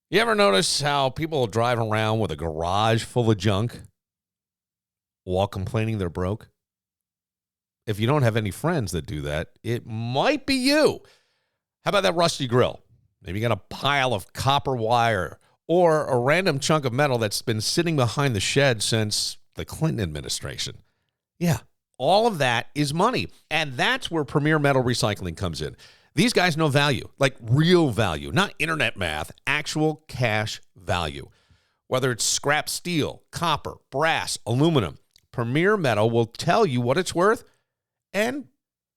You ever notice how people drive around with a garage full of junk while complaining they're broke? If you don't have any friends that do that, it might be you. How about that rusty grill? Maybe you got a pile of copper wire or a random chunk of metal that's been sitting behind the shed since the Clinton administration. Yeah, all of that is money. And that's where Premier Metal Recycling comes in. These guys know value, like real value, not internet math, actual cash value. Whether it's scrap steel, copper, brass, aluminum, Premier Metal will tell you what it's worth and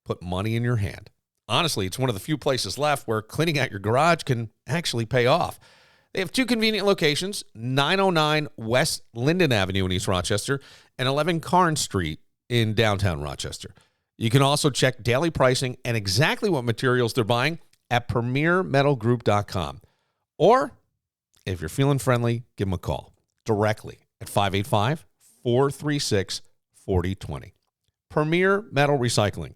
put money in your hand. Honestly, it's one of the few places left where cleaning out your garage can actually pay off. They have 2 convenient locations, 909 West Linden Avenue in East Rochester and 11 Carnes Street in downtown Rochester. You can also check daily pricing and exactly what materials they're buying at premiermetalgroup.com. Or, if you're feeling friendly, give them a call directly at 585-436-4020. Premier Metal Recycling,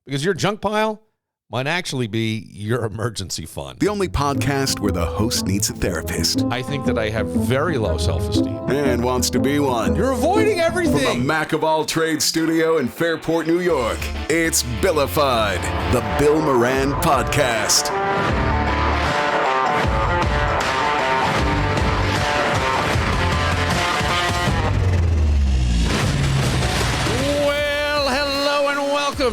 because your junk pile might actually be your emergency fund. The only podcast where the host needs a therapist. I think that I have very low self-esteem. And wants to be one. You're avoiding everything. From the Mac of All Trades studio in Fairport, New York, it's Billified, the Bill Moran Podcast.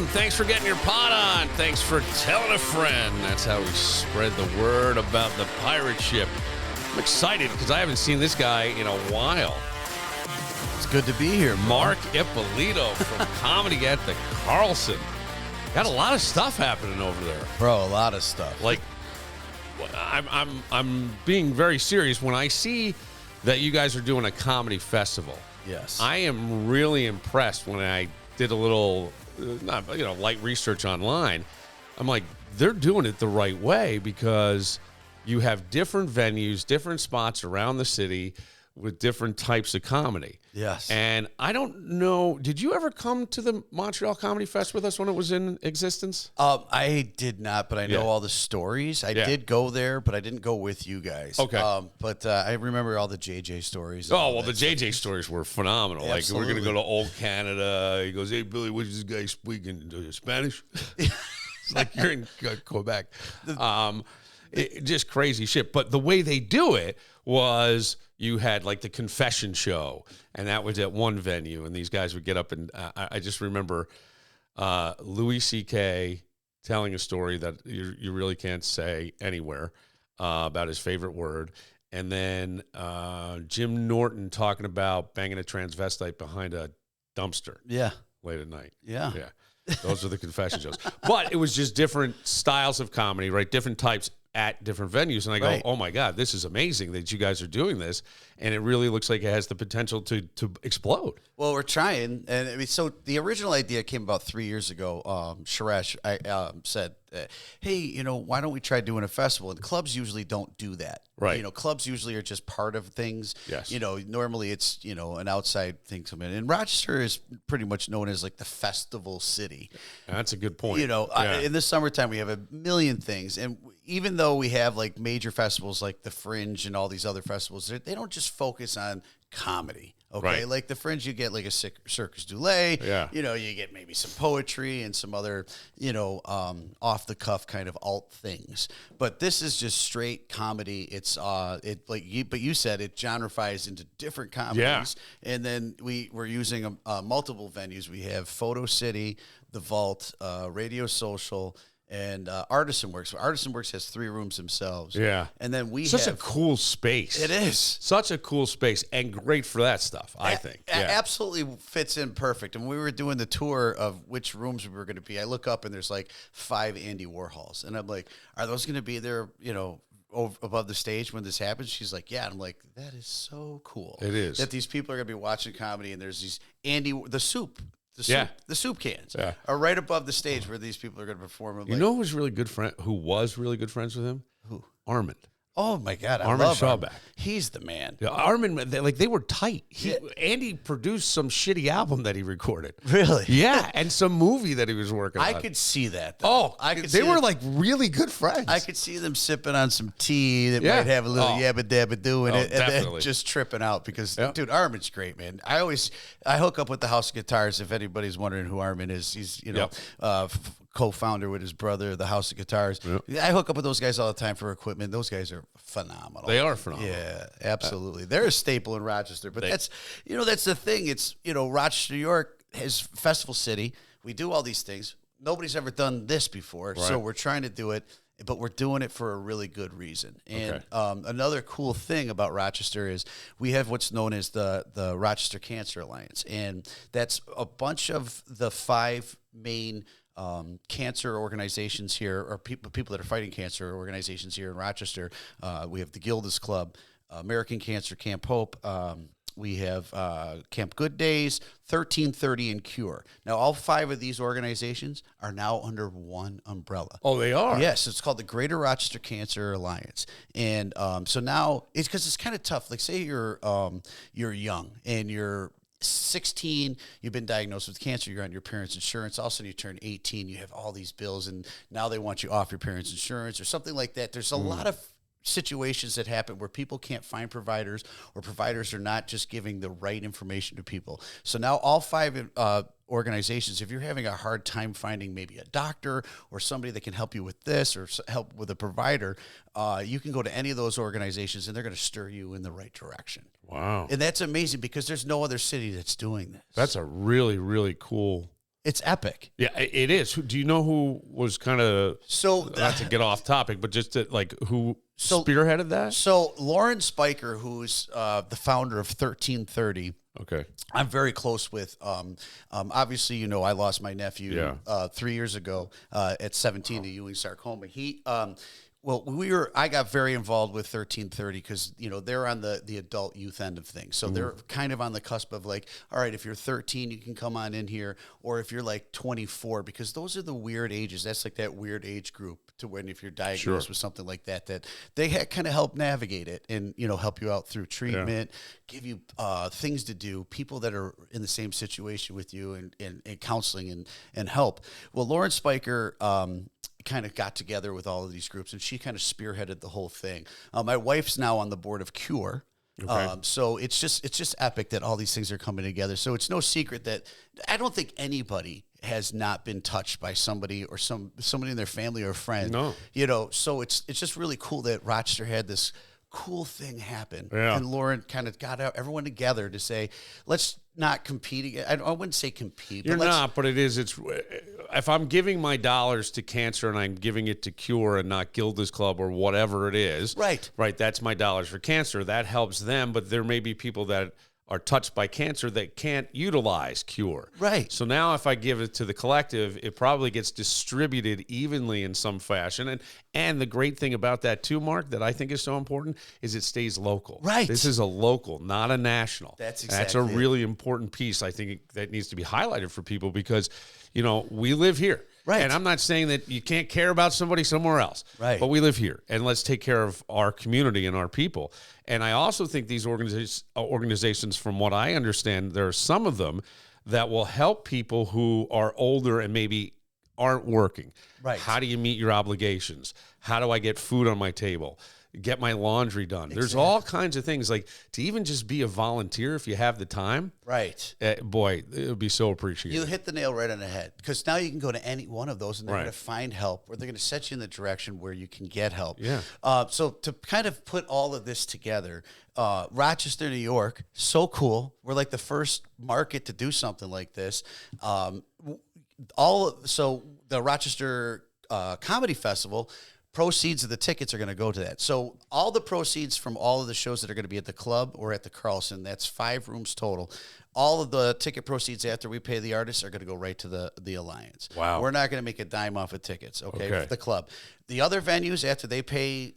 Thanks for getting your pot on. Thanks for telling a friend. That's how we spread the word about the pirate ship. I'm excited because I haven't seen this guy in a while. It's good to be here, Mark Ippolito from Comedy at the Carlson. Got a lot of stuff happening over there, bro. A lot of stuff. Like, I'm being very serious when I see that you guys are doing a comedy festival. Yes, I am really impressed when I did a little. Light research online. I'm like, they're doing it the right way because you have different venues, different spots around the city with different types of comedy. Yes. And I don't know, did you ever come to the Montreal Comedy Fest with us when it was in existence? I did not, but I know all the stories. I did go there, but I didn't go with you guys. Okay. But I remember all the JJ stories. Oh, well, the JJ stories were phenomenal. Yeah, like, we're going to go to Old Canada. He goes, hey, Billy, what is this guy speaking? Spanish? It's like you're in Quebec. Just crazy shit. But the way they do it was you had like the confession show, and that was at one venue, and these guys would get up and I just remember Louis C.K. telling a story that you really can't say anywhere about his favorite word, and then Jim Norton talking about banging a transvestite behind a dumpster late at night. Yeah. Those are the confession shows. But it was just different styles of comedy, right? Different types at different venues. And I go, oh my God, this is amazing that you guys are doing this. And it really looks like it has the potential to explode. Well, we're trying. And I mean, so the original idea came about 3 years ago. Suresh said, hey, why don't we try doing a festival? And clubs usually don't do that. Right. Clubs usually are just part of things. Yes. Normally it's, an outside thing coming in. And Rochester is pretty much known as like the festival city. That's a good point. In the summertime, we have a million things. And even though we have like major festivals like the Fringe and all these other festivals, they don't just focus on comedy. Okay, right. Like the Fringe, you get like a Circus du Soleil. Yeah. You get maybe some poetry and some other, off the cuff kind of alt things. But this is just straight comedy. It's but you said it genrefies into different comedies. Yeah. And then we're using multiple venues. We have Photo City, The Vault, Radio Social, and Artisan Works. Artisan Works has 3 rooms themselves. Yeah. And then we Such a cool space. It is. Such a cool space and great for that stuff, I think. Yeah. Absolutely fits in perfect. And when we were doing the tour of which rooms we were going to be, I look up and there's like 5 Andy Warhols. And I'm like, are those going to be there, above the stage when this happens? She's like, yeah. And I'm like, that is so cool. It is. That these people are going to be watching comedy and there's these the soup cans are right above the stage where these people are going to perform. You know who was really good friends with him? Who? Armand. Oh my God, I Armand love Shawback. He's the man. Yeah, Armin, they were tight. Andy produced some shitty album that he recorded. Really? Yeah, and some movie that he was working on. I could see that, though. Oh, I could they see were them- like really good friends. I could see them sipping on some tea that Yeah. might have a little Oh. yabba dabba do in Oh, it, and then definitely. just tripping out because, Yeah. dude, Armin's great, man. I hook up with the House of Guitars if anybody's wondering who Armin is. He's co-founder with his brother, the House of Guitars. I hook up with those guys all the time for equipment. Those guys are phenomenal. They are phenomenal. Yeah, absolutely. They're a staple in Rochester, but that's the thing. It's, Rochester, New York is Festival City. We do all these things. Nobody's ever done this before, so we're trying to do it, but we're doing it for a really good reason. And another cool thing about Rochester is we have what's known as the Rochester Cancer Alliance, and that's a bunch of the 5 main cancer organizations here, or people that are fighting cancer organizations here in Rochester. We have the Gildas Club, American Cancer Camp Hope. We have Camp Good Days, 1330, and Cure. Now, all 5 of these organizations are now under one umbrella. Oh, they are? Yes, it's called the Greater Rochester Cancer Alliance. And so now, it's because it's kind of tough. Like, say you're young and you're 16, you've been diagnosed with cancer, you're on your parents' insurance. All of a sudden you turn 18, you have all these bills, and now they want you off your parents' insurance or something like that. There's a lot of situations that happen where people can't find providers, or providers are not just giving the right information to people. So now all 5 organizations, if you're having a hard time finding maybe a doctor or somebody that can help you with this or help with a provider, you can go to any of those organizations and they're going to steer you in the right direction. Wow. And that's amazing because there's no other city that's doing this. That's a really, really cool. It's epic. Yeah, it is. Do you know who was kind of, not to get off topic, but just to, who spearheaded that? So Lauren Spiker, who's the founder of 1330, Okay. I'm very close with. Obviously, I lost my nephew 3 years ago at 17 to Ewing sarcoma. I got very involved with 1330 because, they're on the adult youth end of things. So they're kind of on the cusp of all right, if you're 13, you can come on in here. Or if you're 24, because those are the weird ages. That's that weird age group to when if you're diagnosed with something like that they kind of help navigate it and, help you out through treatment, give you things to do, people that are in the same situation with you and counseling and help. Well, Lauren Spiker, kind of got together with all of these groups, and she kind of spearheaded the whole thing. My wife's now on the board of Cure. Okay. So it's just epic that all these things are coming together. So it's no secret that I don't think anybody has not been touched by somebody or somebody in their family or friend. No. So it's just really cool that Rochester had this cool thing happen. Yeah. And Lauren kind of got everyone together to say, let's not compete. I wouldn't say compete. You're not, but it is. It's if I'm giving my dollars to cancer and I'm giving it to Cure and not Gildas Club or whatever it is. Right. That's my dollars for cancer. That helps them, but there may be people that are touched by cancer that can't utilize Cure. Right. So now if I give it to the collective, it probably gets distributed evenly in some fashion. And the great thing about that too, Mark, that I think is so important is it stays local. Right. This is a local, not a national. That's a really important piece. I think that needs to be highlighted for people because, we live here. Right. And I'm not saying that you can't care about somebody somewhere else. Right. But we live here, and let's take care of our community and our people. And I also think these organizations, from what I understand, there are some of them that will help people who are older and maybe aren't working. Right. How do you meet your obligations? How do I get food on my table? Get my laundry done. Exactly. There's all kinds of things, like to even just be a volunteer if you have the time. Right. Boy, it would be so appreciated. You hit the nail right on the head because now you can go to any one of those and they're Right. going to find help, or they're going to set you in the direction where you can get help. Yeah. So to kind of put all of this together, Rochester, New York, so cool. We're like the first market to do something like this. So the Rochester Comedy Festival, proceeds of the tickets are going to go to that. So all the proceeds from all of the shows that are going to be at the club or at the Carlson, that's 5 rooms total. All of the ticket proceeds after we pay the artists are going to go right to the Alliance. Wow. We're not going to make a dime off of tickets, okay. Okay. For the club. The other venues, after they pay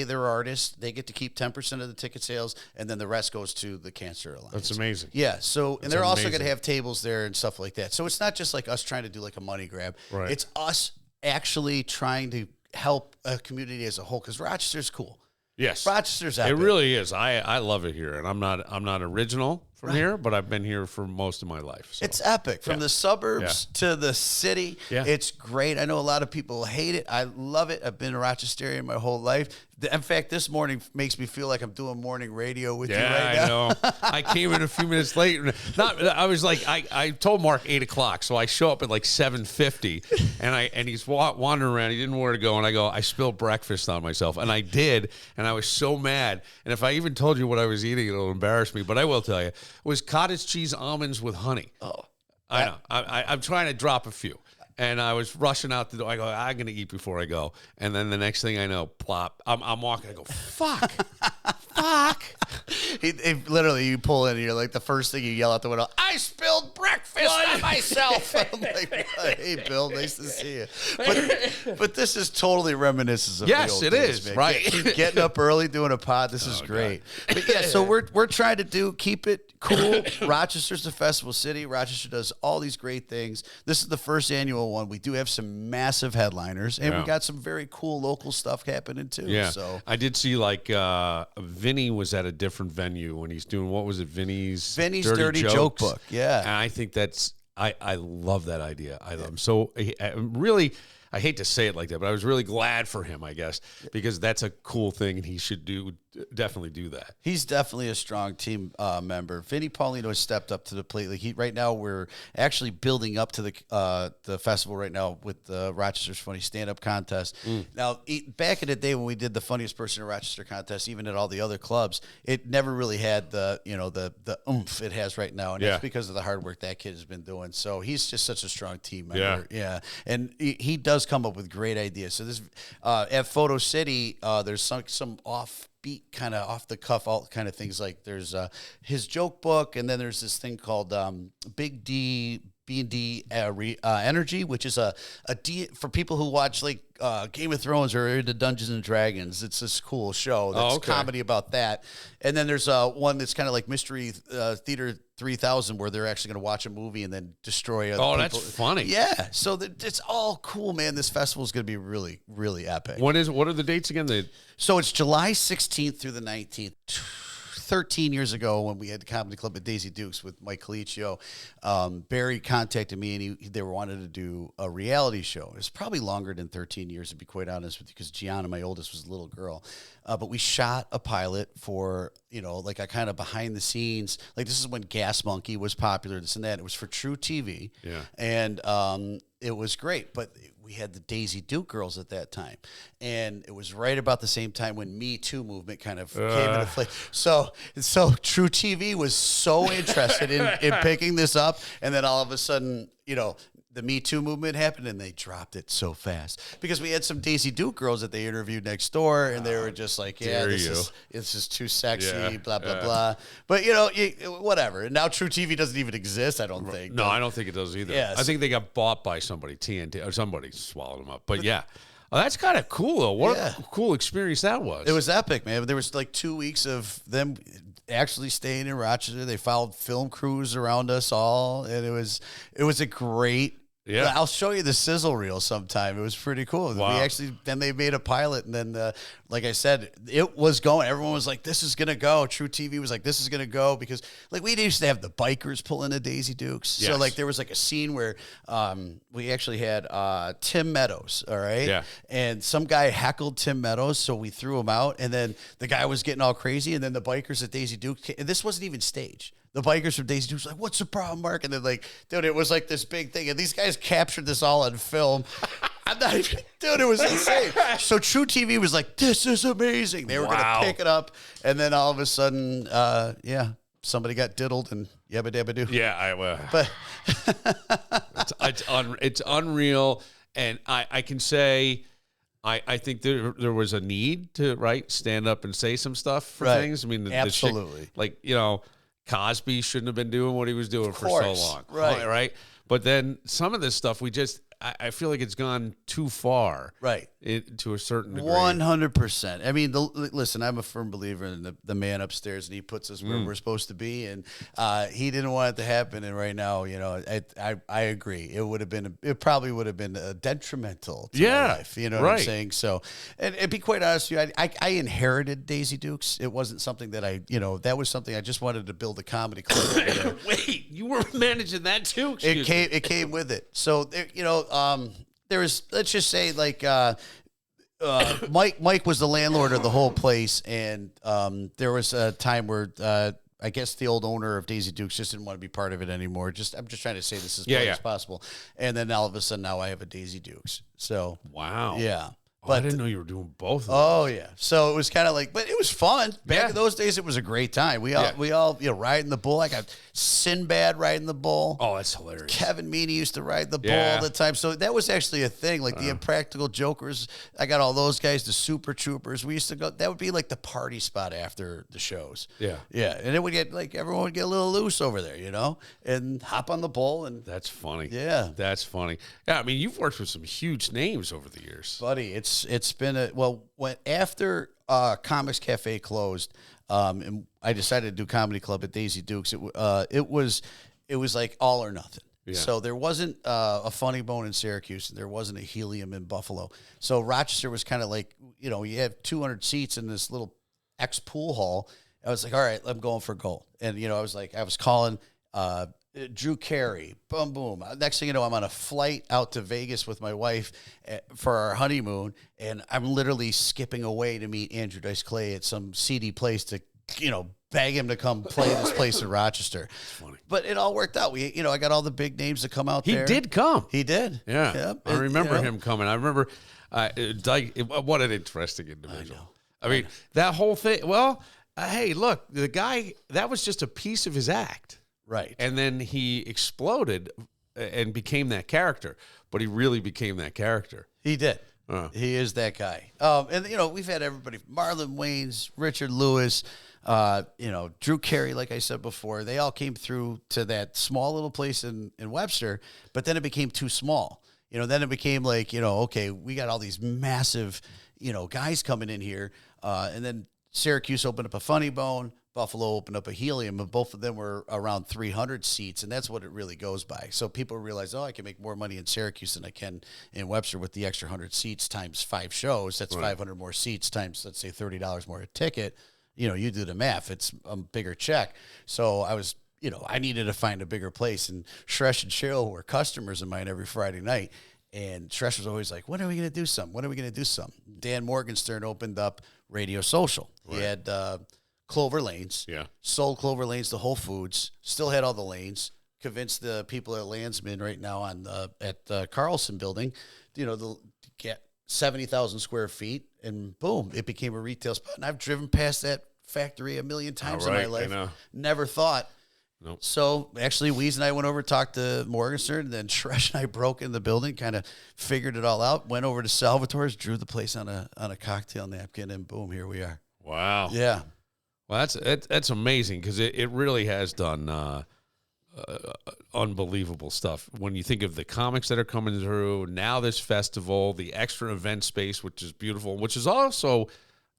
their artists, they get to keep 10% of the ticket sales, and then the rest goes to the Cancer Alliance. That's amazing. Yeah. So, and they're also going to amazing. have tables there and stuff like that. So it's not just like us trying to do like a money grab. Right. It's us actually trying to help a community as a whole, because Rochester's cool. Yes. Rochester's epic. It really is. I love it here, and I'm not original from here, but I've been here for most of my life. So. It's epic. From the suburbs to the city. Yeah. It's great. I know a lot of people hate it. I love it. I've been a Rochesterian my whole life. In fact, this morning makes me feel like I'm doing morning radio with you right now. I know. I came in a few minutes late. I was like, I told Mark 8 o'clock, so I show up at like 7:50, and he's wandering around. He didn't know where to go, and I go, I spilled breakfast on myself, and I did, and I was so mad. And if I even told you what I was eating, it'll embarrass me, but I will tell you. It was cottage cheese almonds with honey. Oh, I know. I'm trying to drop a few. And I was rushing out the door. I go, I'm going to eat before I go. And then the next thing I know, plop. I'm walking. I go, fuck. Fuck. He literally, you pull in and you're like, the first thing you yell out the window, I spilled breakfast on myself. I'm like, hey, Bill, nice to see you. But this is totally reminiscent of the old it days, is, man. right. Getting up early, doing a pod, this is great. God. But yeah, so we're trying to keep it cool. Rochester's a festival city. Rochester does all these great things. This is the first annual one. We do have some massive headliners, and we got some very cool local stuff happening too. Yeah. So I did see like Vinny was at a different venue when he's doing, what was it? Vinny's Dirty Joke Book. Yeah. And I think I love that idea. I'm so really, I hate to say it like that, but I was really glad for him, I guess, because that's a cool thing, and he should definitely do that. He's definitely a strong team member. Vinny Paulino has stepped up to the plate. Like right now, we're actually building up to the festival right now with the Rochester's Funny Stand-Up Contest. Now, back in the day when we did the Funniest Person in Rochester contest, even at all the other clubs, it never really had the oomph it has right now, and it's because of the hard work that kid has been doing. So he's just such a strong team member. Yeah. And he does come up with great ideas. So this at Photo City, there's some offbeat, kind of off the cuff, all kind of things, like there's his joke book, and then there's this thing called Big D B&D Energy, which is a for people who watch like Game of Thrones or into Dungeons and Dragons. It's this cool show that's comedy about that. And then there's one that's kind of like Mystery Theater 3000, where they're actually going to watch a movie and then destroy other people. That's funny. Yeah, so it's all cool, man. This festival is going to be really, really epic. What are the dates again? So it's July 16th through the 19th. 13 years ago, when we had the comedy club at Daisy Dukes with Mike Colicchio, Barry contacted me, and they wanted to do a reality show. It was probably longer than 13 years, to be quite honest with you, because Gianna, my oldest, was a little girl. But we shot a pilot for, like a kind of behind the scenes. Like, this is when Gas Monkey was popular, this and that. It was for True TV. Yeah. And it was great. But we had the Daisy Duke girls at that time. And it was right about the same time when Me Too movement kind of came into play. So True TV was so interested in picking this up. And then all of a sudden, the Me Too movement happened, and they dropped it so fast because we had some Daisy Duke girls that they interviewed next door, and they were just like, this is too sexy, blah, blah, blah. But, whatever. And now True TV doesn't even exist, I don't think. No, I don't think it does either. Yes. I think they got bought by somebody, TNT, or somebody swallowed them up. But yeah. Oh, that's kind of cool, though. What a cool experience that was. It was epic, man. There was like 2 weeks of them actually staying in Rochester. They followed film crews around us all, and it was a great. Yeah, I'll show you the sizzle reel sometime. It was pretty cool. Wow. Then they made a pilot, and then, like I said, it was going. Everyone was like, this is going to go. True TV was like, this is going to go, because like we used to have the bikers pull into Daisy Dukes. Yes. So like there was like a scene where we actually had Tim Meadows, all right? Yeah. And some guy heckled Tim Meadows, so we threw him out, and then the guy was getting all crazy, and then the bikers at Daisy Dukes, and this wasn't even staged. The bikers from Daisy Dukes were like, what's the problem, Mark? And then like, dude, it was like this big thing. And these guys captured this all on film. I'm not even, dude, it was insane. So True TV was like, this is amazing. They were going to pick it up. And then all of a sudden, somebody got diddled and yabba dabba doo. Yeah, but it's unreal. And I can say, I think there was a need to stand up and say some stuff for things. I mean, absolutely. Cosby shouldn't have been doing what he was doing for so long. Right. But then some of this stuff, I feel like it's gone too far, Right. To a certain degree. 100%. I mean, listen, I'm a firm believer in the man upstairs, and he puts us where we're supposed to be, and he didn't want it to happen. And right now, I agree. It probably would have been detrimental to my life. You know what I'm saying? So, and be quite honest with you, I inherited Daisy Dukes. It wasn't something that that was something I just wanted to build a comedy club. Wait, you were managing that too? It came with it. So, there was, let's just say, like, Mike was the landlord of the whole place, and there was a time where I guess the old owner of Daisy Dukes just didn't want to be part of it anymore. I'm just trying to say this as polite as possible. And then all of a sudden now I have a Daisy Dukes. So wow, yeah. But I didn't know you were doing both of them. Oh yeah. So it was kind of like, but it was fun. Back in those days, it was a great time. We all riding the bull. I got Sinbad riding the bull. Oh, that's hilarious. Kevin Meaney used to ride the bull all the time. So that was actually a thing. Like the Impractical Jokers. I got all those guys, the Super Troopers. We used to go, that would be like the party spot after the shows. Yeah. Yeah. And it would get like, everyone would get a little loose over there, and hop on the bull. And that's funny. Yeah. That's funny. Yeah. I mean, you've worked with some huge names over the years. Buddy, it's been after Comics Cafe closed, and I decided to do comedy club at Daisy Dukes. It was like all or nothing. Yeah. So there wasn't a Funny Bone in Syracuse, and there wasn't a Helium in Buffalo. So Rochester was kind of like, you have 200 seats in this little pool hall. I was like, all right, I'm going for gold. And I was calling Drew Carey, boom, boom. Next thing you know, I'm on a flight out to Vegas with my wife for our honeymoon, and I'm literally skipping away to meet Andrew Dice Clay at some seedy place to, beg him to come play this place in Rochester. Funny. But it all worked out. I got all the big names to come out there. He did come. He did. Yeah. Yep. I remember him coming. I remember, what an interesting individual. I mean, that whole thing. Well, hey, look, the guy, that was just a piece of his act. Right. And then he exploded and became that character. But he really became that character. He did. He is that guy. And, we've had everybody, Marlon Wayans, Richard Lewis, Drew Carey, like I said before. They all came through to that small little place in Webster, but then it became too small. Then it became like, okay, we got all these massive, guys coming in here. And then Syracuse opened up a Funny Bone. Buffalo opened up a Helium, and both of them were around 300 seats, and that's what it really goes by. So people realize, I can make more money in Syracuse than I can in Webster with the extra 100 seats times 5 shows. That's 500 more seats times, let's say, $30 more a ticket. You do the math. It's a bigger check. So I was, I needed to find a bigger place, and Shresh and Shea were customers of mine every Friday night. And Shresh was always like, when are we going to do something? When are we going to do something? Dan Morgenstern opened up Radio Social. Right. He had Clover Lanes. Yeah. Sold Clover Lanes to Whole Foods. Still had all the lanes. Convinced the people at Landsman right now at the Carlson building, to get 70,000 square feet, and boom, it became a retail spot. And I've driven past that factory a million times in my life. I know. Never thought. Nope. So actually, Weeze and I went over, talked to Morgenstern, and then Shresh and I broke in the building, kind of figured it all out, went over to Salvatore's, drew the place on a cocktail napkin, and boom, here we are. Wow. Yeah. Well, that's amazing, because it really has done unbelievable stuff. When you think of the comics that are coming through, now this festival, the extra event space, which is beautiful, which is also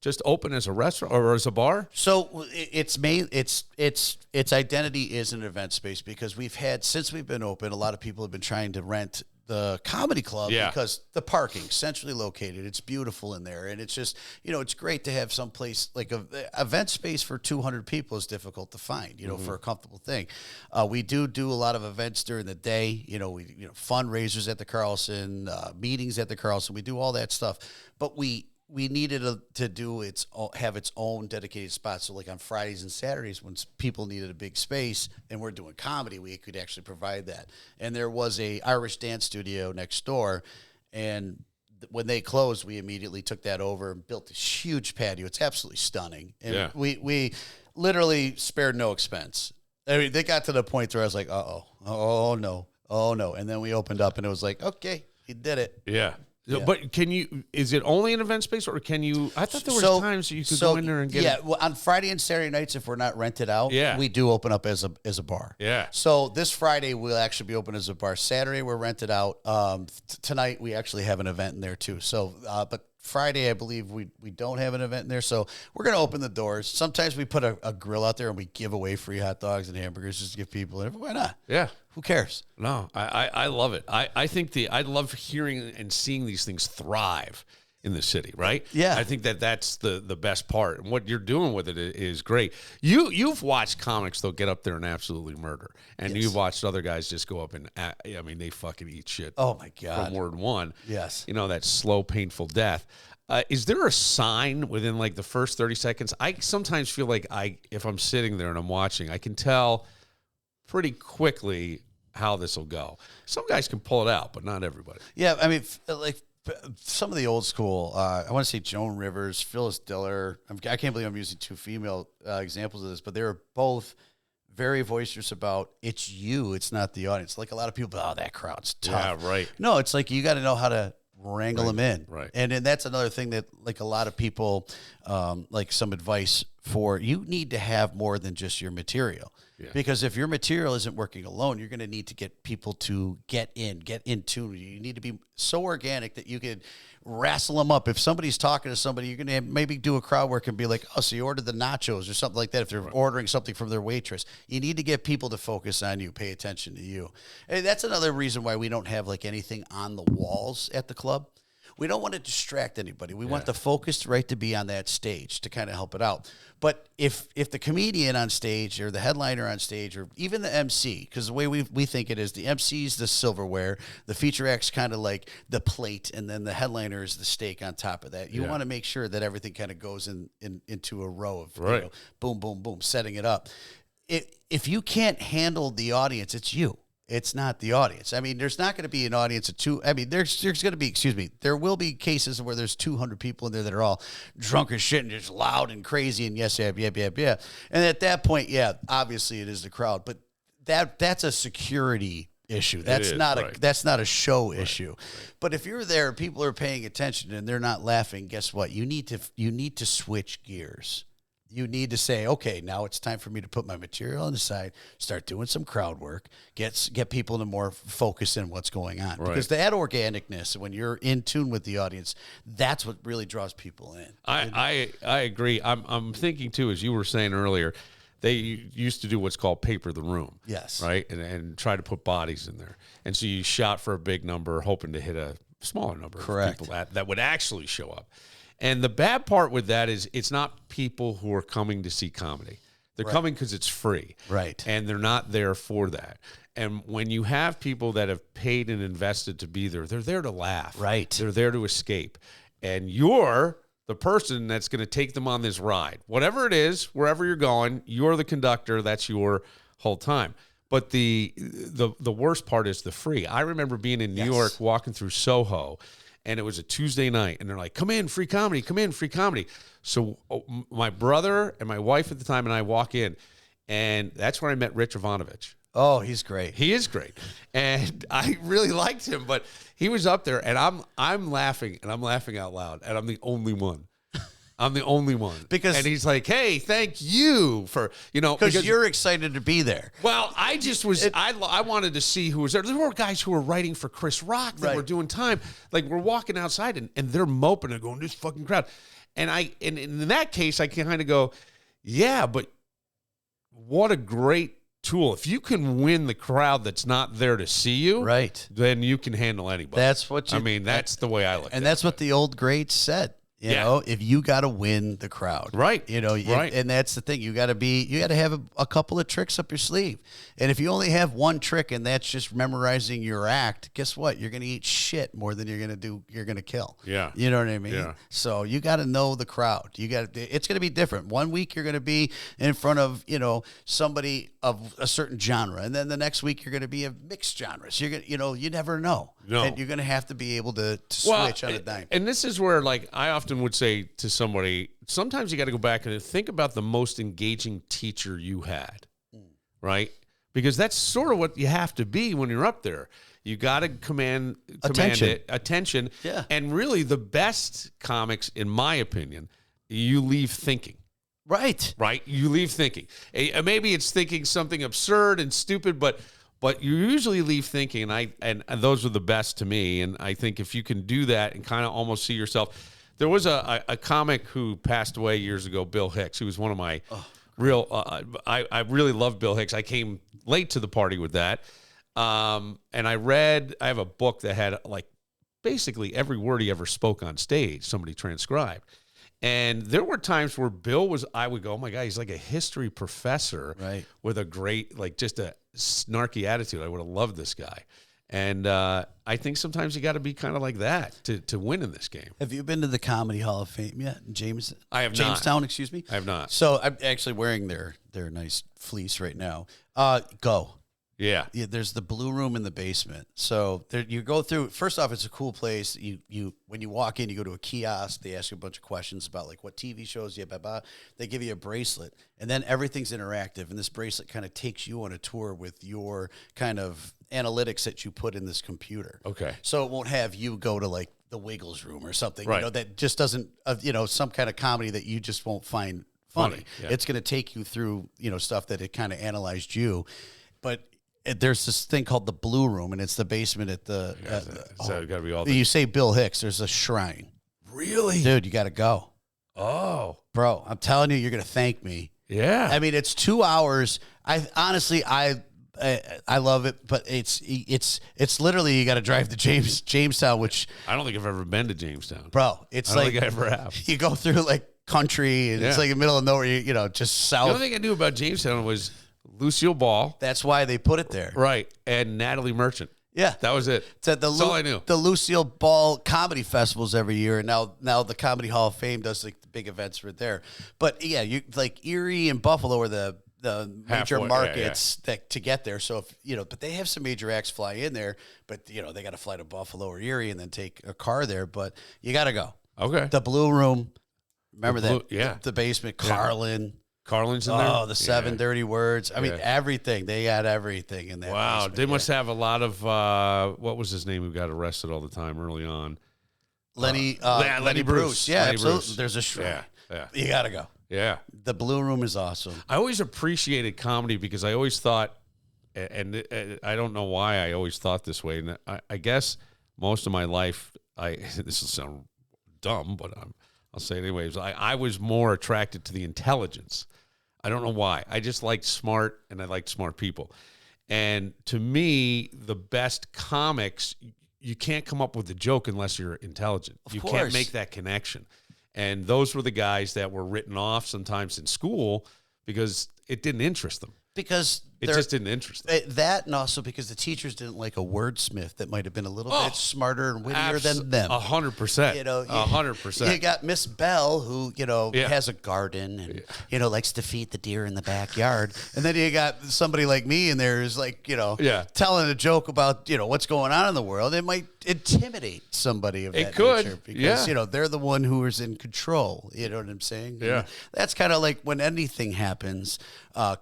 just open as a restaurant or as a bar. So its identity is an event space, because since we've been open, a lot of people have been trying to rent the comedy club because the parking centrally located, it's beautiful in there, and it's just, it's great to have some place like a event space for 200 people is difficult to find, for a comfortable thing. We do a lot of events during the day, fundraisers at the Carlson, meetings at the Carlson. We do all that stuff, but we needed to have its own dedicated spot. So like on Fridays and Saturdays, when people needed a big space and we're doing comedy, we could actually provide that. And there was a Irish dance studio next door, and when they closed, we immediately took that over and built this huge patio. It's absolutely stunning. And we literally spared no expense. I mean, they got to the point where I was like, oh no. And then we opened up, and it was like, okay, he did it. Yeah. But is it only an event space, or can you? I thought there was times you could go in there and get. Yeah, well, on Friday and Saturday nights, if we're not rented out, we do open up as a bar. Yeah. So this Friday we'll actually be open as a bar. Saturday we're rented out. Tonight we actually have an event in there too. So, but Friday I believe we don't have an event in there. So we're gonna open the doors. Sometimes we put a grill out there and we give away free hot dogs and hamburgers just to give people. Why not? Yeah. Who cares? No, I love it. I think I love hearing and seeing these things thrive in the city, right? Yeah. I think that's the best part. And what you're doing with it is great. You've watched comics, though, get up there and absolutely murder. And you've watched other guys just go up and, they fucking eat shit. Oh, my God. From word one. Yes. That slow, painful death. Is there a sign within, like, the first 30 seconds? I sometimes feel like if I'm sitting there and I'm watching, I can tell pretty quickly how this will go. Some guys can pull it out, but not everybody. Yeah, I mean, like some of the old school, I want to say Joan Rivers, Phyllis Diller. I can't believe I'm using two female examples of this, but they were both very boisterous about it's you, it's not the audience. Like a lot of people, that crowd's tough. Yeah, right. No, it's like you got to know how to wrangle them in. Right. And that's another thing that, like, a lot of people, like some advice for, you need to have more than just your material. Yeah. Because if your material isn't working alone, you're going to need to get people to get in tune. You need to be so organic that you can wrestle them up. If somebody's talking to somebody, you're going to maybe do a crowd work and be like, oh, so you ordered the nachos or something like that. If they're ordering something from their waitress, you need to get people to focus on you, pay attention to you. And that's another reason why we don't have like anything on the walls at the club. We don't want to distract anybody. We want the focus to be on that stage to kind of help it out. But if the comedian on stage or the headliner on stage or even the MC, because the way we think it is, the MC's the silverware, the feature act's kind of like the plate, and then the headliner is the steak on top of that. You want to make sure that everything kind of goes into a row of boom, boom, boom, setting it up. If you can't handle the audience, it's you. It's not the audience. I mean, there's not going to be an audience of two. I mean, there's going to be, there will be cases where there's 200 people in there that are all drunk as shit and just loud and crazy and yes, yeah. And at that point, obviously it is the crowd, but that's a security issue. That's not a show issue. Right. But if you're there, people are paying attention and they're not laughing, guess what? You need to switch gears. You need to say, okay, now it's time for me to put my material on the side, start doing some crowd work, get people to more focus in what's going on. Right. Because that organicness, when you're in tune with the audience, that's what really draws people in. I agree. I'm thinking too, as you were saying earlier, they used to do what's called paper the room. Yes. Right? And try to put bodies in there. And so you shot for a big number, hoping to hit a smaller number of people that would actually show up. And the bad part with that is it's not people who are coming to see comedy. They're coming because it's free. Right. And they're not there for that. And when you have people that have paid and invested to be there, they're there to laugh. Right. They're there to escape. And you're the person that's going to take them on this ride. Whatever it is, wherever you're going, you're the conductor. That's your whole time. But the worst part is the free. I remember being in New York, walking through Soho, and it was a Tuesday night, and they're like, come in, free comedy, come in, free comedy. So my brother and my wife at the time and I walk in, and that's where I met Rich Ivanovich. Oh, he's great. He is great. And I really liked him, but he was up there, and I'm laughing, and I'm laughing out loud, and I'm the only one. I'm the only one. And he's like, hey, thank you for, because you're excited to be there. Well, I just was, I wanted to see who was there. There were guys who were writing for Chris Rock that were doing time. Like, we're walking outside and they're moping and going, this fucking crowd. And in that case, I can kind of go, yeah, but what a great tool. If you can win the crowd that's not there to see you, then you can handle anybody. That's what that's the way I look at it. And that's what the old greats said. You know, if you got to win the crowd, and that's the thing, you got to have a couple of tricks up your sleeve. And if you only have one trick and that's just memorizing your act, guess what? You're going to eat shit more than you're going to kill. Yeah. You know what I mean? Yeah. So you got to know the crowd. It's going to be different. One week you're going to be in front of, somebody of a certain genre. And then the next week you're going to be a mixed genres. You're going to, you never know. No. And you're going to have to be able to switch on a dime. And this is where, like, I often would say to somebody, sometimes you got to go back and think about the most engaging teacher you had, right? Because that's sort of what you have to be when you're up there. You got to command attention. Yeah. And really, the best comics, in my opinion, you leave thinking. Right. You leave thinking. Maybe it's thinking something absurd and stupid, but you usually leave thinking, and those are the best to me. And I think if you can do that and kind of almost see yourself. There was a comic who passed away years ago, Bill Hicks, who was one of my real. I really love Bill Hicks. I came late to the party with that, and I have a book that had like basically every word he ever spoke on stage, somebody transcribed. And there were times where I would go, oh my God, he's like a history professor, right, with a great, like, just a snarky attitude. I would have loved this guy. And I think sometimes you got to be kind of like that to win in this game. Have you been to the Comedy Hall of Fame yet? I have not. Jamestown, excuse me? I have not. So I'm actually wearing their nice fleece right now. Go. Yeah. There's the Blue Room in the basement. So you go through. First off, it's a cool place. You when you walk in, you go to a kiosk. They ask you a bunch of questions about like what TV shows you have. Blah, blah. They give you a bracelet, and then everything's interactive. And this bracelet kind of takes you on a tour with your kind of analytics that you put in this computer. Okay. So it won't have you go to like the Wiggles room or something. Right. You know, that just doesn't. Some kind of comedy that you just won't find funny. Yeah. It's going to take you through stuff that it kind of analyzed you, but. There's this thing called the Blue Room, and it's the basement at the. So got to be all. You say Bill Hicks. There's a shrine. Really, dude? You got to go. Oh, bro, I'm telling you, you're gonna thank me. Yeah. I mean, it's 2 hours. I honestly, I love it, but it's literally you got to drive to Jamestown, which I don't think I've ever been to Jamestown, bro. It's I don't like think I ever have. You go through like country, and it's like in the middle of nowhere. Just south. The only thing I knew about Jamestown was Lucille Ball. That's why they put it there. Right. And Natalie Merchant. Yeah. That was it. That's all I knew. The Lucille Ball comedy festivals every year, and now the Comedy Hall of Fame does like the big events right there. But yeah, you like Erie and Buffalo are the major markets that to get there. So if but they have some major acts fly in there, but they got to fly to Buffalo or Erie and then take a car there. But you got to go. Okay. The Blue Room. Remember that? Yeah. The basement. Carlson. Carlin's in there? Oh, the 7 dirty words. I mean, everything. They had everything in there. Wow. They must have a lot of, what was his name who got arrested all the time early on? Lenny Bruce. Yeah, Lenny absolutely. Bruce. There's a shrine. Yeah. You got to go. Yeah. The Blue Room is awesome. I always appreciated comedy because I always thought, and I don't know why I always thought this way, and I guess most of my life, this will sound dumb, but I'll say it anyways, I was more attracted to the intelligence. I don't know why. I just liked smart, and I liked smart people. And to me, the best comics, you can't come up with a joke unless you're intelligent. Of you course. can't make that connection. And those were the guys that were written off sometimes in school because it didn't interest them. Because it just didn't interest them. That, and also because the teachers didn't like a wordsmith that might have been a little bit smarter and wittier than them. 100%. 100%. You got Miss Bell, who has a garden and likes to feed the deer in the backyard, and then you got somebody like me in there who's like telling a joke about what's going on in the world. It might intimidate somebody of that nature because they're the one who is in control. You know what I'm saying? Yeah. And that's kind of like when anything happens.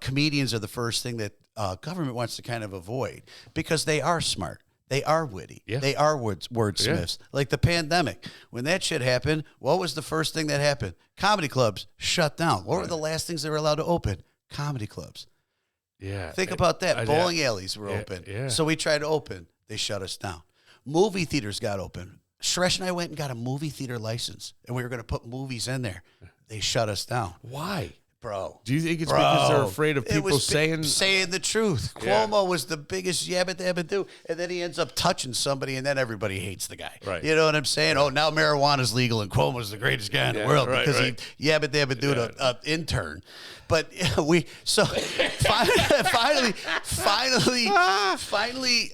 Comedians are the first thing that government wants to kind of avoid because they are smart. They are witty. Yeah. They are wordsmiths. Yeah. Like the pandemic. When that shit happened, what was the first thing that happened? Comedy clubs shut down. What were the last things they were allowed to open? Comedy clubs. Yeah. Think about that. Bowling alleys were open. Yeah. So we tried to open. They shut us down. Movie theaters got open. Shresh and I went and got a movie theater license, and we were going to put movies in there. They shut us down. Why? Bro. Do you think it's because they're afraid of people saying the truth? Yeah. Cuomo was the biggest yabba dabba do, and then he ends up touching somebody, and then everybody hates the guy. Right. You know what I'm saying? Oh, now marijuana's legal, and Cuomo's the greatest guy in the world because he yabba dabba do an intern. But finally,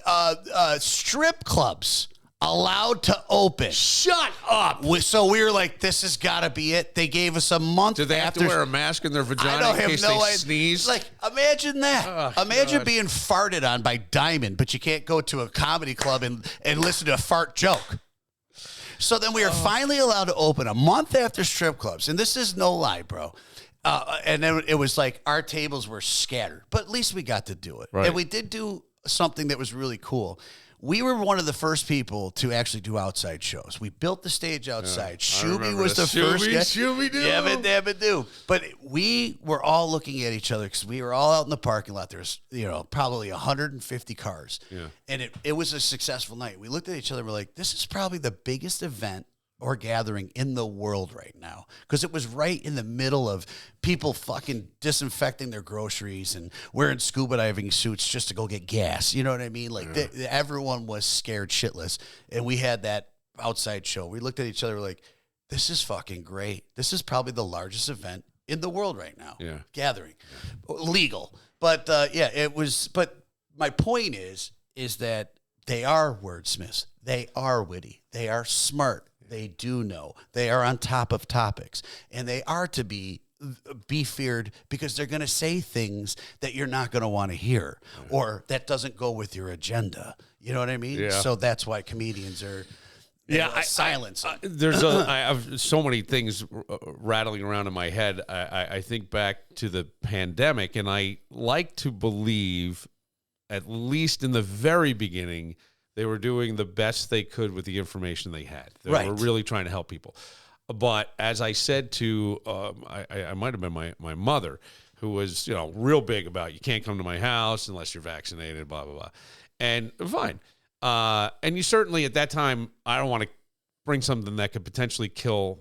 strip clubs allowed to open. Shut up. So we were like, this has got to be it. They gave us a month. Do they have to wear a mask in their vagina in case they sneeze? Like, imagine that. Imagine being farted on by Diamond, but you can't go to a comedy club and listen to a fart joke. So then we were finally allowed to open a month after strip clubs. And this is no lie, bro. And then it was like our tables were scattered, but at least we got to do it. Right. And we did do something that was really cool. we were one of the first people to actually do outside shows. We built the stage outside. Shooby was the first guy. Shooby-Doo. Yabba-dabba-doo. But we were all looking at each other because we were all out in the parking lot. There's, probably 150 cars. Yeah. And it was a successful night. We looked at each other and we're like, this is probably the biggest event or gathering in the world right now, because it was right in the middle of people fucking disinfecting their groceries and wearing scuba diving suits just to go get gas. You know what I mean? Like everyone was scared shitless, and we had that outside show. We looked at each other like, this is fucking great. This is probably the largest event in the world right now. Yeah. Gathering. Legal. But it was, but my point is that they are wordsmiths. They are witty. They are smart. They do know. They are on top of topics, and they are to be feared because they're going to say things that you're not going to want to hear, or that doesn't go with your agenda. You know what I mean? Yeah. So that's why comedians are silence. I have so many things rattling around in my head. I think back to the pandemic, and I like to believe, at least in the very beginning, they were doing the best they could with the information they had. They were really trying to help people. But as I said to, I might have been my mother, who was, real big about, you can't come to my house unless you're vaccinated, blah, blah, blah. And fine. And you certainly, at that time, I don't want to bring something that could potentially kill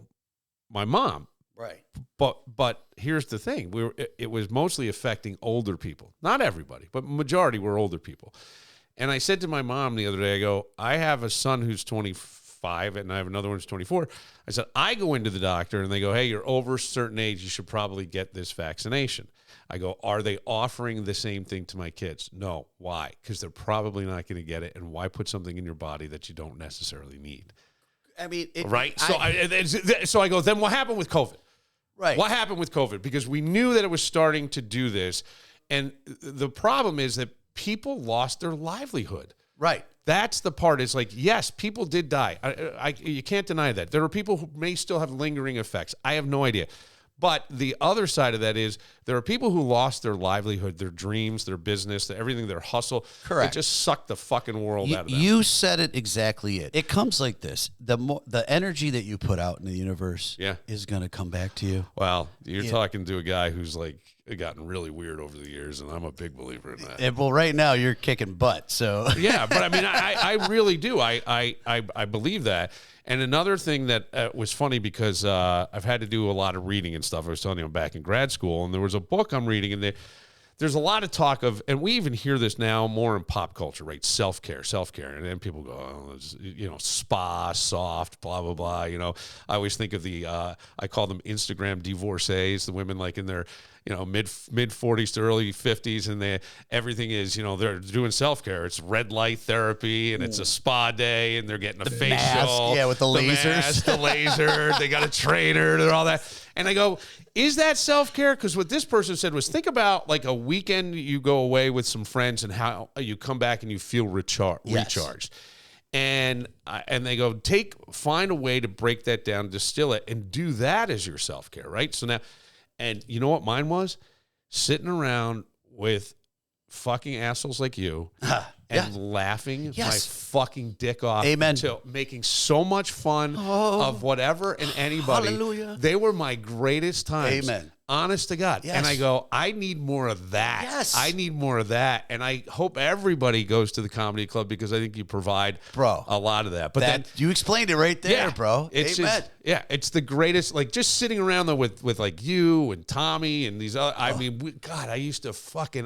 my mom. Right. But here's the thing. It was mostly affecting older people. Not everybody, but majority were older people. And I said to my mom the other day, I go, I have a son who's 25 and I have another one who's 24. I said, I go into the doctor and they go, hey, you're over a certain age. You should probably get this vaccination. I go, are they offering the same thing to my kids? No. Why? Because they're probably not going to get it. And why put something in your body that you don't necessarily need? I mean, right. So I go, then what happened with COVID? Right. What happened with COVID? Because we knew that it was starting to do this. And the problem is that people lost their livelihood. Right. That's the part. It's like, yes, people did die. You can't deny that. There are people who may still have lingering effects. I have no idea. But the other side of that is there are people who lost their livelihood, their dreams, their business, everything, their hustle. Correct. It just sucked the fucking world out of them. You said it exactly. It comes like this. The energy that you put out in the universe is going to come back to you. Well, you're talking to a guy who's like gotten really weird over the years, and I'm a big believer in that. Well, right now you're kicking butt, so yeah. But I mean, I really do. I believe that. And another thing that was funny, because I've had to do a lot of reading and stuff. I was telling you, I'm back in grad school, and there was a book I'm reading, and there's a lot of talk of, and we even hear this now more in pop culture, right? Self-care. And then people go, oh, it's, spa, soft, blah, blah, blah. I always think of I call them Instagram divorcees, the women like in their, mid 40s to early 50s, and everything is, they're doing self-care. It's red light therapy, and it's a spa day, and they're getting a facial. Mask, with the lasers. Mask, the laser. They got a trainer, and all that. And I go, is that self-care? Because what this person said was, think about like a weekend you go away with some friends and how you come back and you feel recharged. And they go, find a way to break that down, distill it, and do that as your self-care, right? So now, and you know what mine was? Sitting around with fucking assholes like you and laughing my fucking dick off. Amen. Until making so much fun of whatever and anybody. Hallelujah. They were my greatest times. Amen. Honest to God. Yes. And I go, I need more of that. Yes. I need more of that. And I hope everybody goes to the comedy club, because I think you provide a lot of that. But then you explained it right there, bro. It's Amen. It's the greatest. Like, just sitting around there with like you and Tommy and these other, I mean, God, I used to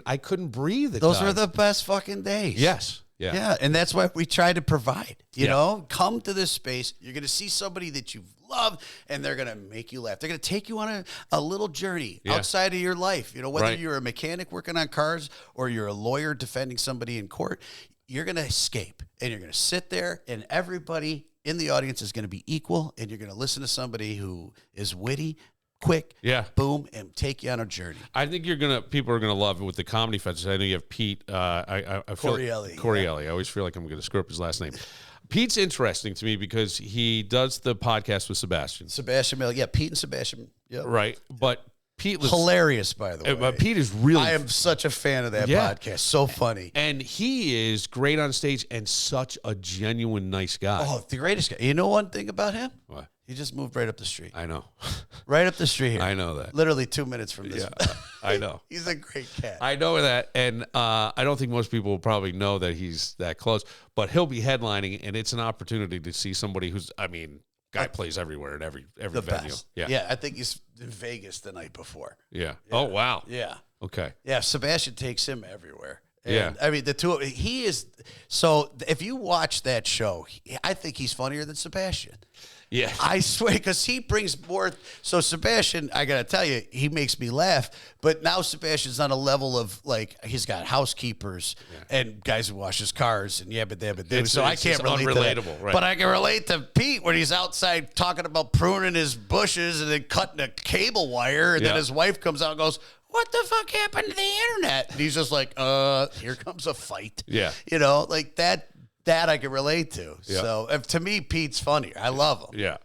I couldn't breathe. Those were the best fucking days. Yes. Yeah. Yeah. And that's why we try to provide, you know, come to this space. You're going to see somebody that you love, and they're going to make you laugh. They're going to take you on a little journey outside of your life. Whether you're a mechanic working on cars or you're a lawyer defending somebody in court, you're going to escape, and you're going to sit there, and everybody in the audience is going to be equal, and you're going to listen to somebody who is witty, quick, boom, and take you on a journey. I think people are gonna love it with the comedy festival. I know you have Pete Corielli. Corielli. I always feel like I'm gonna screw up his last name. Pete's interesting to me because he does the podcast with Sebastian. Sebastian Miller. Yeah, Pete and Sebastian. Yep. Right. But Pete, hilarious, by the way. But Pete is really. I am such a fan of that podcast. So funny. And he is great on stage and such a genuine nice guy. Oh, the greatest guy. You know one thing about him? What? He just moved right up the street. I know. Right up the street here. I know that. Literally 2 minutes from this. Yeah, I know. He's a great cat. I know that, and I don't think most people will probably know that he's that close. But he'll be headlining, and it's an opportunity to see somebody who's. I mean, guy plays everywhere at every the venue. best. Yeah, Yeah, I think he's in Vegas the night before. yeah. Oh wow. Yeah. Okay. Yeah, Sebastian takes him everywhere. And, Yeah. I mean, the two, he is, so if you watch that show, I think he's funnier than Sebastian. Yeah. I swear, because he brings more. So Sebastian, I got to tell you, he makes me laugh. But now Sebastian's on a level of, like, he's got housekeepers and guys who wash his cars and so I can't relate unrelatable, to that. right. But I can relate to Pete when he's outside talking about pruning his bushes and then cutting a cable wire. And then his wife comes out and goes, what the fuck happened to the internet? And he's just like, here comes a fight. Yeah. You know, like that I can relate to. Yeah. So to me, Pete's funny. I love him. Yeah.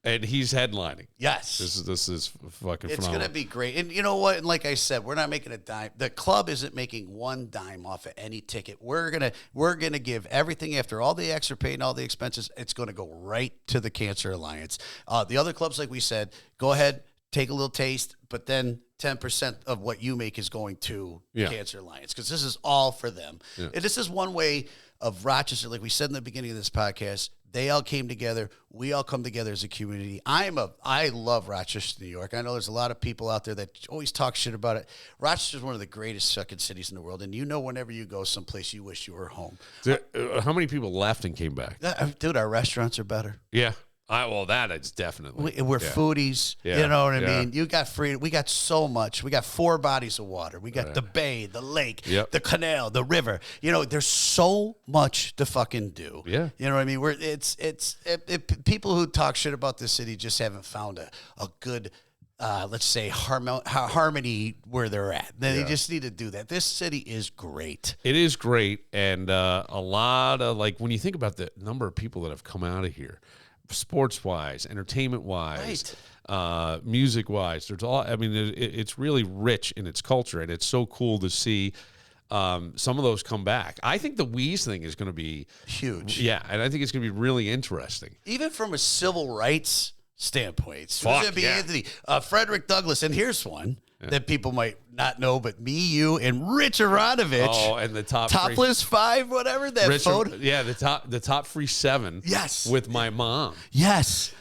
And he's headlining. Yes. This is fucking It's phenomenal. going to be great. And you know what? And like I said, we're not making a dime. The club isn't making one dime off of any ticket. We're gonna give everything after all the extra pay and all the expenses. It's going to go right to the Cancer Alliance. The other clubs, like we said, go ahead, take a little taste, but then 10% of what you make is going to Cancer Alliance, because this is all for them. Yeah. And this is one way of Rochester, like we said in the beginning of this podcast. They all came together. We all come together as a community. I love Rochester, New York. I know there's a lot of people out there that always talk shit about it. Rochester is one of the greatest fucking cities in the world. And you know, whenever you go someplace, you wish you were home. How many people left and came back? Dude, our restaurants are better. Yeah. Well, that is definitely. We're foodies. Yeah. You know what I Yeah. mean? You got free. We got so much. We got 4 bodies of water. We got the bay, the lake, the canal, the river. You know, there's so much to fucking do. Yeah. You know what I mean? People who talk shit about this city just haven't found a good, let's say, harmony where they're at. They just need to do that. This city is great. It is great, and a lot of, like, when you think about the number of people that have come out of here, sports-wise, entertainment-wise, music-wise, there's all. I mean, it's really rich in its culture, and it's so cool to see some of those come back. I think the Wheeze thing is going to be Huge. Yeah, and I think it's going to be really interesting. Even from a civil rights standpoint. It's Fuck, going to be yeah. Anthony, Frederick Douglass, and here's one that people might not know, but me, you, and Rich Aronovich. Oh, and the topless 5, whatever that photo. Yeah, the top free 7. Yes. With my mom. Yes.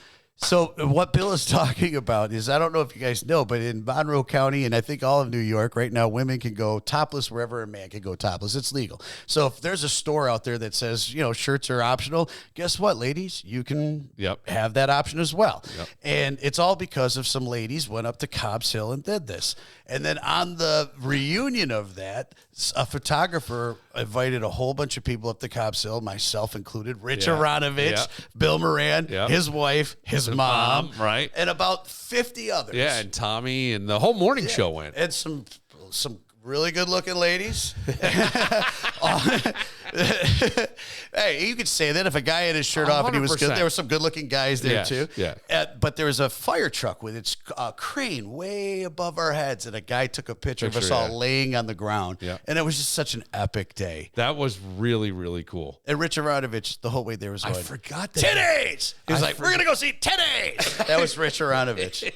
So what Bill is talking about is, I don't know if you guys know, but in Monroe County, and I think all of New York right now, women can go topless wherever a man can go topless. It's legal. So if there's a store out there that says, you know, shirts are optional, guess what, ladies? You can have that option as well. Yep. And it's all because of some ladies went up to Cobb's Hill and did this. And then on the reunion of that, a photographer invited a whole bunch of people up to Cobb's Hill, myself included, Rich Aronovich, Bill Moran, his wife, his mom, right, and about 50 others. Yeah, and Tommy, and the whole morning show went. And some really good-looking ladies. Hey, you could say that if a guy had his shirt off and he was good. 100%. There were some good-looking guys there too. Yeah. But there was a fire truck with its crane way above our heads, and a guy took a picture of us all laying on the ground. Yeah. And it was just such an epic day. That was really, really cool. And Rich Aronovich, the whole way there was going, I forgot that. titties! He was like, we're going to go see titties! That was Rich Aronovich.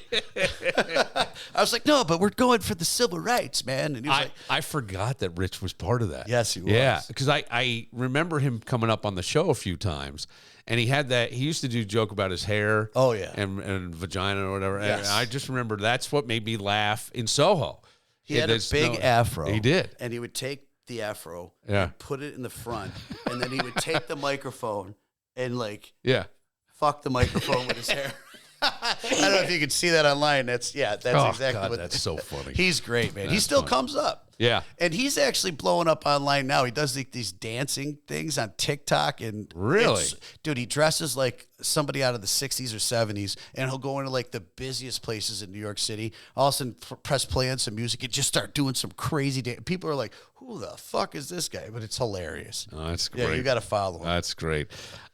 I was like, no, but we're going for the civil rights, man. And he was like, I forgot that Rich was part of that. Yes, he was. Yeah, because I remember him coming up on the show a few times, and he used to do a joke about his hair. Oh, yeah. And vagina or whatever. Yes. And I just remember that's what made me laugh in Soho. he had a big afro. He did. And he would take the afro Yeah. and put it in the front, and then he would take the microphone and, like, Yeah. fuck the microphone with his hair. I don't know if you can see that online. That's exactly God, what. that's so funny. He's great, man. He still comes up. Yeah. And he's actually blowing up online now. He does these dancing things on TikTok. And Really? Dude, he dresses like somebody out of the 60s or 70s, and he'll go into like the busiest places in New York City. All of a sudden, press play on some music and just start doing some crazy dance. People are like, who who the fuck is this guy? But it's hilarious. Oh, that's great. Yeah, you got to follow him. That's great.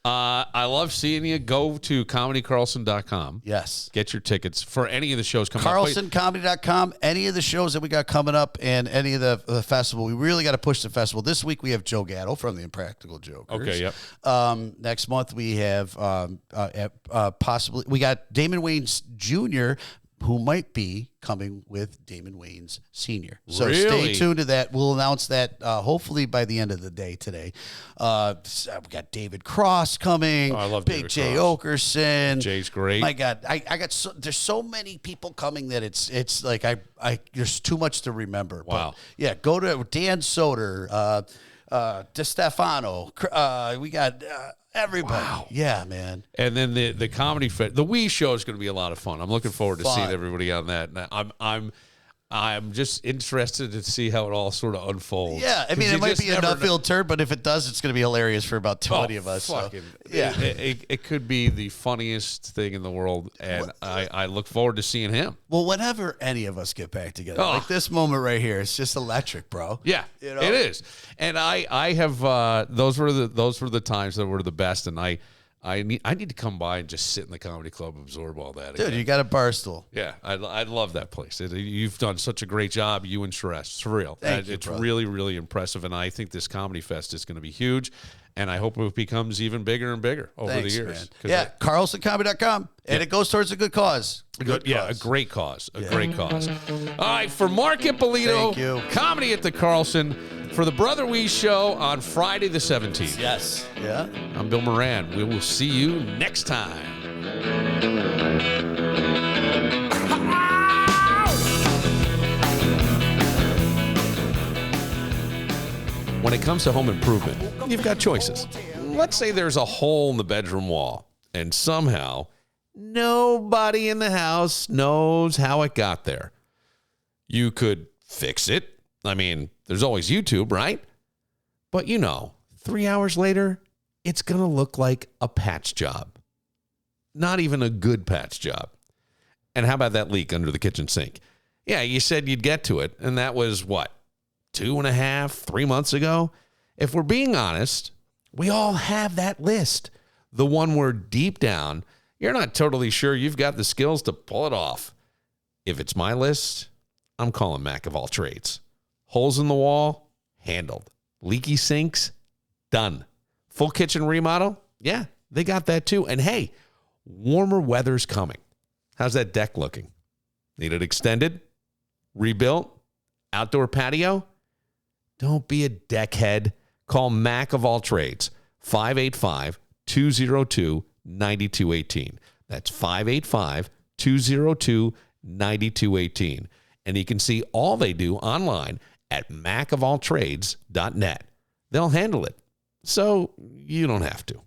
I love seeing you. Go to comedycarlson.com. Yes. Get your tickets for any of the shows coming up. CarlsonComedy.com. Any of the shows that we got coming up and any of the festival. We really got to push the festival. This week we have Joe Gatto from the Impractical Jokers. Okay, yep. Next month we have possibly, we got Damon Wayans Jr., who might be coming with Damon Wayans Sr. So Really? Stay tuned to that. We'll announce that hopefully by the end of the day today. We got David Cross coming. Oh, I love Big David Jay Cross. Okerson. Jay's great. My God, I got there's so many people coming that it's like I there's too much to remember. Wow. But yeah, go to Dan Soder, DeStefano. We got everybody. Wow. Yeah, man. And then the comedy the Wii show is going to be a lot of fun. I'm looking forward to seeing everybody on that. And I'm just interested to see how it all sort of unfolds. Yeah, I mean, it might be a nut-filled turd, but if it does, it's going to be hilarious for about 20 of us. So. Yeah, it could be the funniest thing in the world, and I look forward to seeing him. Well, whenever any of us get back together, like this moment right here, it's just electric, bro. Yeah, You know? it is. And I have those were the times that were the best, and I need to come by and just sit in the comedy club, absorb all that. Dude, again. you got a bar stool. Yeah, I love that place. You've done such a great job, you and Suresh. It's real. Thank you, it's brother. really, really impressive, and I think this comedy fest is going to be huge, and I hope it becomes even bigger and bigger over Thanks, the years. man. Yeah, CarlsonComedy.com, and it goes towards a good cause. Yeah, a great cause. A great cause. All right, for Mark Ippolito, Thank you. comedy at the Carlson, for the Brother Wee Show on Friday the 17th. Yes. Yeah. I'm Bill Moran. We will see you next time. When it comes to home improvement, you've got choices. Let's say there's a hole in the bedroom wall, and somehow nobody in the house knows how it got there. You could fix it. I mean, there's always YouTube, right? But 3 hours later, it's going to look like a patch job. Not even a good patch job. And how about that leak under the kitchen sink? Yeah, you said you'd get to it, and that was what? 2.5, 3 months ago? If we're being honest, we all have that list. The one where deep down, you're not totally sure you've got the skills to pull it off. If it's my list, I'm calling Mac of all trades. Holes in the wall, handled. Leaky sinks, done. Full kitchen remodel? Yeah, they got that too. And hey, warmer weather's coming. How's that deck looking? Need it extended? Rebuilt? Outdoor patio? Don't be a deckhead. Call Mac of all trades, 585-202-9218. That's 585-202-9218. And you can see all they do online at macofalltrades.net. They'll handle it, so you don't have to.